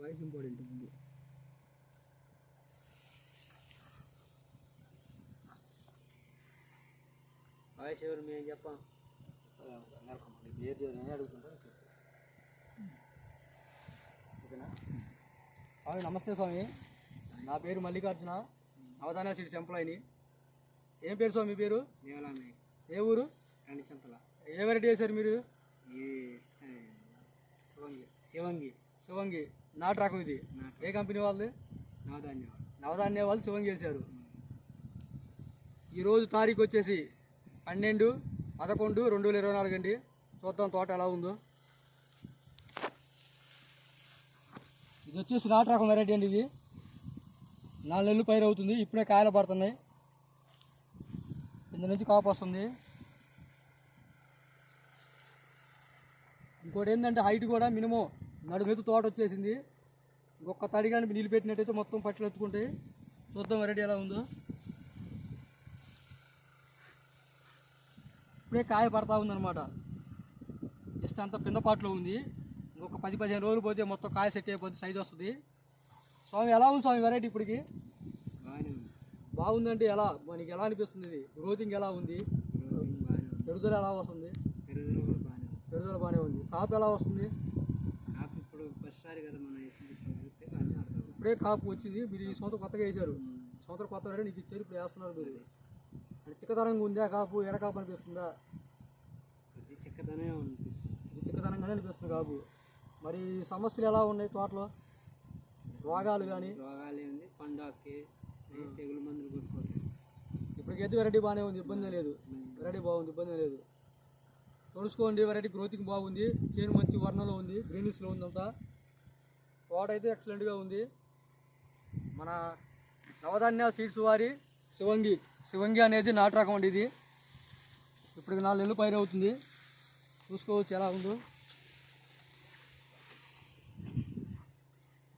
Voice important ముందు. Voice ఎవరు మేము చెప్పాం పేరు అని అడుగుతుంటా. ఓకేనా స్వామి? నమస్తే స్వామి, నా పేరు మల్లికార్జున, నవధాన్య సీడ్స్ ఎంప్లాయీని. ఏం పేరు స్వామి మీ పేరు? దేవలామి. ఏ ఊరు? రెండు చెంపల. ఏ వెరైటీ వేశారు మీరు? శివంగి. శివంగి. శివంగి నాటు రకం ఇది. ఏ కంపెనీ వాళ్ళది? నవధాన్య. నవధాన్య వాళ్ళు శివంగి వేశారు. ఈరోజు తారీఖు వచ్చేసి 12/11/2024 అండి. చూద్దాం తోట ఎలా ఉందో. ఇది వచ్చేసి నాటు రకం వెరైటీ అండి. ఇది 4 నెలలు పైరు అవుతుంది. ఇప్పుడే కాయలు పడుతున్నాయి. కింద నుంచి కాపు వస్తుంది. ఇంకోటి ఏంటంటే హైట్ కూడా మినిమం నడుమెత్తు తోట వచ్చేసింది. ఇంకొక తడి కానీ నీళ్ళు పెట్టినట్టయితే మొత్తం పట్లు ఎత్తుకుంటాయి. చూద్దాం వెరైటీ ఎలా ఉందో. ఇప్పుడే కాయ పడతా ఉందన్నమాట. జస్ట్ అంత పిందపాట్లో ఉంది. ఇంకొక 10-15 రోజులు పోతే మొత్తం కాయ సెట్ అయిపోతే సైజు వస్తుంది. స్వామి ఎలా ఉంది స్వామి వెరైటీ ఇప్పటికి? బాగుందంటే ఎలా మనకి ఎలా అనిపిస్తుంది? ఇది గ్రోతింగ్ ఎలా ఉంది? పెరుగుదల ఎలా వస్తుంది? పెరుగుదల బాగానే ఉంది. కాపు ఎలా వస్తుంది? కాపు ఇప్పుడు ఫస్ట్సారి కదా మనం ఇప్పుడే కాపు వచ్చింది. మీరు ఈ సంవత్సరం కొత్తగా వేసారు. సంవత్సరం కొత్త వెరైటీ నీకు ఇచ్చారు, ఇప్పుడు వేస్తున్నారు మీరు. అంటే చిక్కదనంగా ఉందా కాపు? ఎడ కాపు అనిపిస్తుందా? ఇది చిక్కదనంగానే అనిపిస్తుంది కాపు. మరి సమస్యలు ఎలా ఉన్నాయి తోటలో? రోగాలు కానీ? రోగాలు ఉంది, పండాకి తెగులు మందులు కొట్టుకోవాలి. ఇప్పటికైతే వెరైటీ బాగానే ఉంది, ఇబ్బంది లేదు. వెరైటీ బాగుంది, ఇబ్బంది లేదు. చూసుకోండి, వెరైటీ గ్రోతింగ్ బాగుంది. చేను మంచి వర్ణంలో ఉంది, గ్రీనిష్లో ఉంది. అంతా తోట అయితే ఎక్సలెంట్గా ఉంది. మన నవధాన్య సీడ్స్ వారి శివంగి. శివంగి అనేది నాటు రకం అండి. ఇది ఇప్పటికి 4 నెలలు పైరు అవుతుంది. చూసుకోవచ్చు ఎలా ఉందో.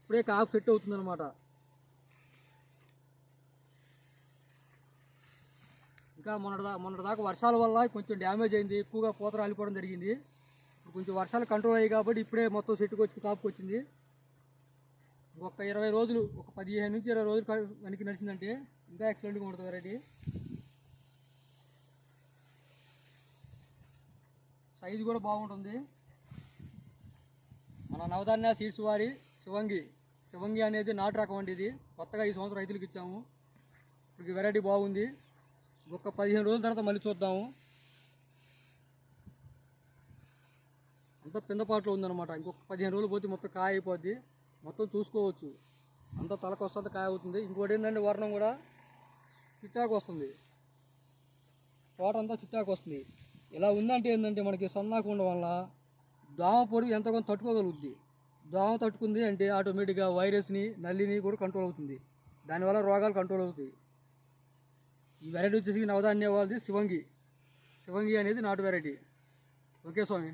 ఇప్పుడే కాపు సెట్ అవుతుంది అనమాట. ఇంకా మొన్నటిదాకా వర్షాల వల్ల కొంచెం డ్యామేజ్ అయింది, ఎక్కువగా పూత రాలిపోవడం జరిగింది. కొంచెం వర్షాలు కంట్రోల్ అయ్యాయి కాబట్టి ఇప్పుడే మొత్తం సెట్కి వచ్చి కాపుకి వచ్చింది. ఒక 20 రోజులు, ఒక 15 నుంచి 20 రోజులు వెనక్కి నడిచిందంటే ఇంకా ఎక్సలెంట్గా ఉంటుంది వెరైటీ. సైజు కూడా బాగుంటుంది. మన నవధాన్య సీడ్స్ వారి శివంగి. శివంగి అనేది నాటు రకం అండి. ఇది కొత్తగా ఈ సంవత్సరం రైతులకు ఇచ్చాము. ఇప్పుడు వెరైటీ బాగుంది. ఇంకొక 15 రోజుల తర్వాత మళ్ళీ చూద్దాము. అంతా పిందపాట్లో ఉందన్నమాట. ఇంకొక 15 రోజులు పోతే మొత్తం కాయ అయిపోద్ది. మొత్తం చూసుకోవచ్చు, అంతా తలకు వస్తుంది, కాయ అవుతుంది. ఇంకోటి ఏంటంటే వర్ణం కూడా చిట్టాకు వస్తుంది. తోట అంతా చిట్టాకు వస్తుంది. ఇలా ఉందంటే ఏంటంటే మనకి సన్నాకు ఉండడం వల్ల దోమ పొరుగు ఎంత కొంత తట్టుకోగలుగుద్ది. దోమ తట్టుకుంది అంటే ఆటోమేటిక్గా వైరస్ని, నల్లిని కూడా కంట్రోల్ అవుతుంది. దానివల్ల రోగాలు కంట్రోల్ అవుతాయి. ఈ వెరైటీ వచ్చేసి నవధాన్య వాళ్ళది శివంగి. శివంగి అనేది నాటు వెరైటీ. ఓకే స్వామి.